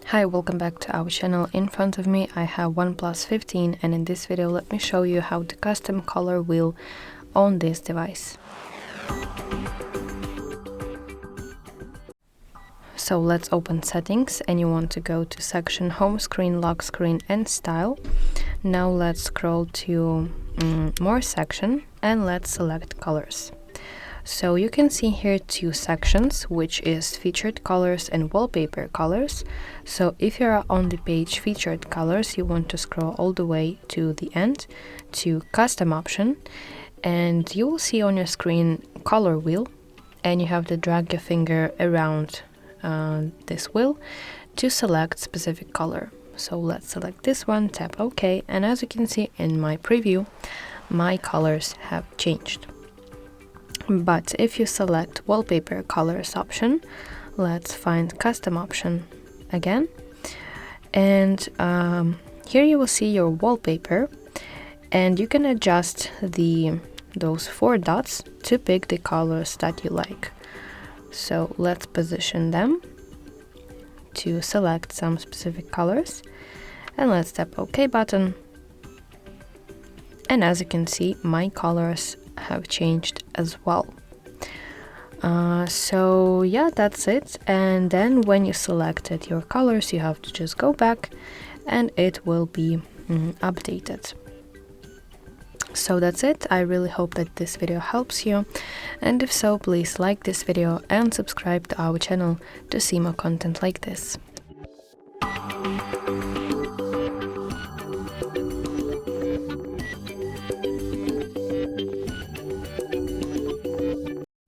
Hi, welcome back to our channel. In front of me I have OnePlus 15, and in this video let me show you how to custom color wheel on this device. So let's open settings, and you want to go to section home screen, lock screen and style. Now let's scroll to more section and let's select colors. So you can see here two sections, which is featured colors and wallpaper colors. So if you're on the page featured colors, you want to scroll all the way to the end to custom option, and you will see on your screen color wheel, and you have to drag your finger around this wheel to select specific color. So let's select this one, tap OK, and as you can see in my preview, my colors have changed. But if you select wallpaper colors option, let's find custom option again, and here you will see your wallpaper, and you can adjust those 4 dots to pick the colors that you like. So let's position them to select some specific colors, and let's tap OK button, and as you can see, my colors have changed as well. So yeah, that's it. And then when you selected your colors, you have to just go back and it will be updated. So that's it. I really hope that this video helps you, and if so, please like this video and subscribe to our channel to see more content like this.